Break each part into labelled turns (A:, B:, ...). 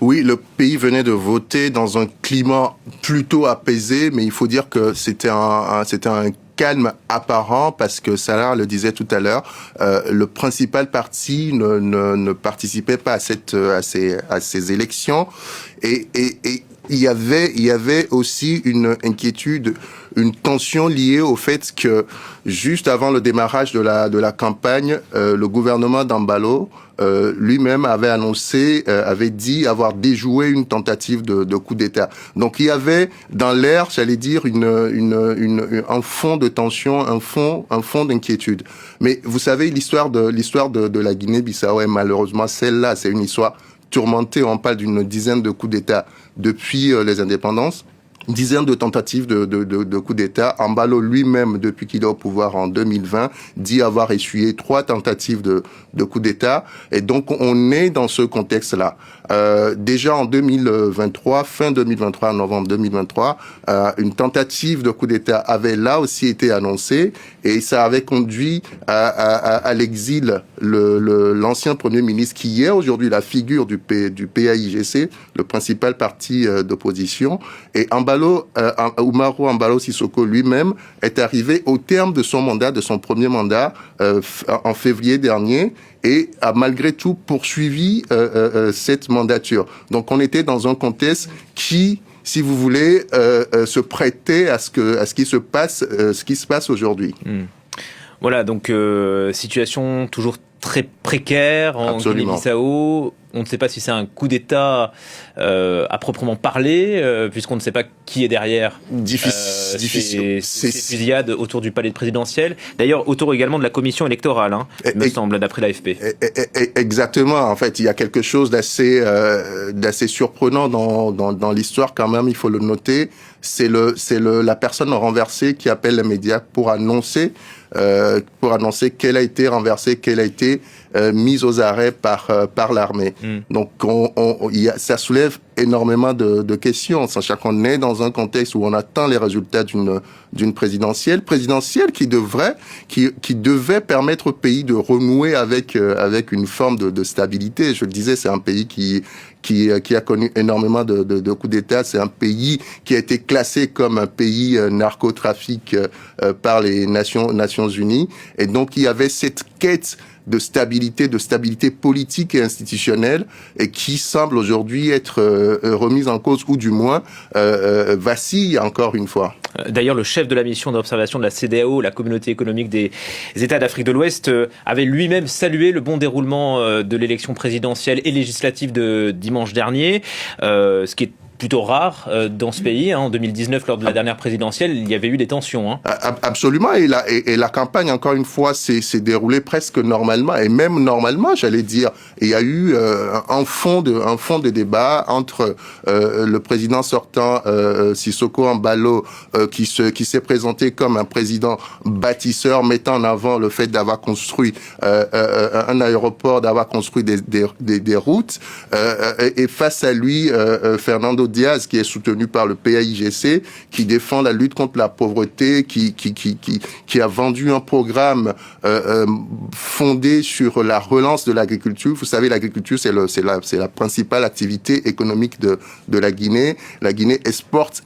A: Oui, le pays venait de voter dans un climat plutôt apaisé, mais il faut dire que c'était un calme apparent parce que Salah le disait tout à l'heure, le principal parti ne participait pas à ces élections et il y avait aussi une inquiétude, une tension liée au fait que juste avant le démarrage de la campagne, le gouvernement d'Embalo lui-même avait dit avoir déjoué une tentative de coup d'État. Donc il y avait dans l'air, j'allais dire, un fond de tension, un fond d'inquiétude. Mais vous savez, l'histoire de la Guinée-Bissau est malheureusement celle-là, c'est une histoire tourmentée. On parle d'une dizaine de coups d'État depuis les indépendances. Une dizaine de tentatives de coups d'État. Embalo lui-même, depuis qu'il est au pouvoir en 2020, dit avoir essuyé 3 tentatives de coups d'État. Et donc, on est dans ce contexte-là. Déjà en 2023, fin 2023, novembre 2023, une tentative de coup d'État avait là aussi été annoncée et ça avait conduit à l'exil l'ancien Premier ministre qui est aujourd'hui la figure du PAIGC, le principal parti d'opposition. Et Umaro Embalo Sissoko lui-même est arrivé au terme de son premier mandat, en février dernier, et a malgré tout poursuivi cette mandature. Donc on était dans un contexte qui, si vous voulez, se prêtait à ce qui se passe aujourd'hui.
B: Voilà, donc situation toujours très précaire en Guinée-Bissau. On ne sait pas si c'est un coup d'État à proprement parler, puisqu'on ne sait pas qui est derrière
A: difficile.
B: Ces fusillades autour du palais présidentiel. D'ailleurs, autour également de la commission électorale, me semble, d'après l'AFP.
A: Exactement. En fait, il y a quelque chose d'assez surprenant dans l'histoire quand même, il faut le noter. C'est la personne renversée qui appelle les médias pour annoncer qu'elle a été renversée, qu'elle a été mise aux arrêts par l'armée. Donc, ça soulève énormément de questions, sachant qu'on est dans un contexte où on attend les résultats d'une présidentielle qui devait permettre au pays de renouer avec une forme de stabilité. Je le disais, c'est un pays qui a connu énormément de coups d'État. C'est un pays qui a été classé comme un pays narcotrafic par les Nations Unies. Et donc, il y avait cette quête de stabilité politique et institutionnelle, et qui semble aujourd'hui être remise en cause, ou du moins vacille encore une fois.
B: D'ailleurs, le chef de la mission d'observation de la CEDEAO, la Communauté économique des États d'Afrique de l'Ouest, avait lui-même salué le bon déroulement de l'élection présidentielle et législative de dimanche dernier, ce qui est plutôt rare dans ce pays. En 2019, lors de la dernière présidentielle, il y avait eu des tensions.
A: Absolument. Et la campagne, encore une fois, s'est déroulée presque normalement. Et même normalement, j'allais dire. Il y a eu un fond de débat entre le président sortant, Sissoko Embalo, qui s'est présenté comme un président bâtisseur, mettant en avant le fait d'avoir construit un aéroport, d'avoir construit des routes. Et face à lui, Fernando Diaz, qui est soutenu par le PAIGC, qui défend la lutte contre la pauvreté, qui a vendu un programme fondé sur la relance de l'agriculture. Vous savez, l'agriculture, c'est la principale activité économique de la Guinée. La Guinée exporte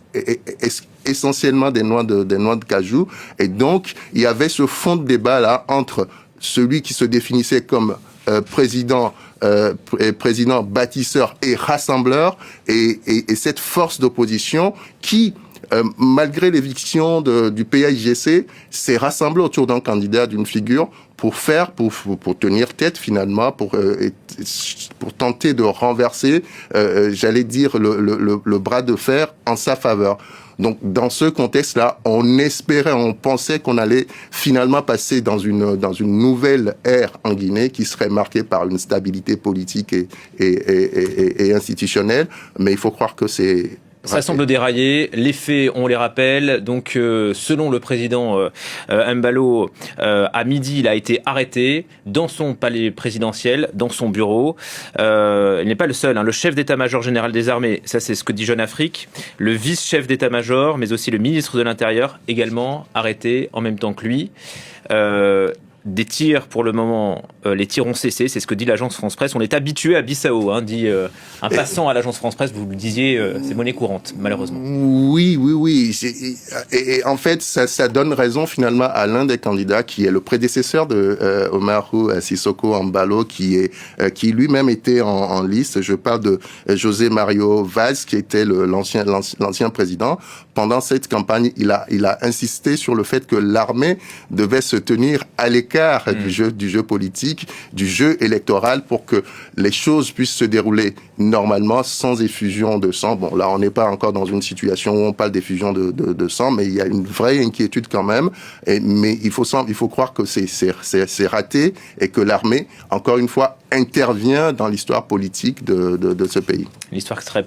A: essentiellement des noix de cajou. Et donc, il y avait ce fond de débat là entre celui qui se définissait comme président bâtisseur et rassembleur, et cette force d'opposition qui, malgré l'éviction du PAIGC, s'est rassemblée autour d'un candidat, d'une figure, pour tenir tête finalement, pour tenter de renverser, j'allais dire, le bras de fer en sa faveur. Donc, dans ce contexte-là, on pensait qu'on allait finalement passer dans une nouvelle ère en Guinée qui serait marquée par une stabilité politique et institutionnelle. Mais il faut croire que c'est...
B: Ça semble dérailler. Les faits, on les rappelle. Donc, selon le président Embalo, à midi, il a été arrêté dans son palais présidentiel, dans son bureau. Il n'est pas le seul. Le chef d'état-major général des armées, ça c'est ce que dit Jeune Afrique. Le vice-chef d'état-major, mais aussi le ministre de l'Intérieur, également arrêté en même temps que lui. des tirs, pour le moment, les tirs ont cessé, c'est ce que dit l'agence France-Presse. On est habitué à Bissau, hein, dit un passant à l'agence France-Presse, vous le disiez, c'est monnaie courante, malheureusement.
A: Oui. Et en fait, ça donne raison finalement à l'un des candidats qui est le prédécesseur de Umaru Sissoco Embalo, qui lui-même était en liste. Je parle de José Mario Vaz, qui était l'ancien président. Pendant cette campagne, il a insisté sur le fait que l'armée devait se tenir à l'écart du jeu politique, du jeu électoral, pour que les choses puissent se dérouler normalement, sans effusion de sang. Bon, là, on n'est pas encore dans une situation où on parle d'effusion de sang, mais il y a une vraie inquiétude quand même. Mais il faut croire que c'est raté et que l'armée, encore une fois, intervient dans l'histoire politique de ce pays.
B: L'histoire serait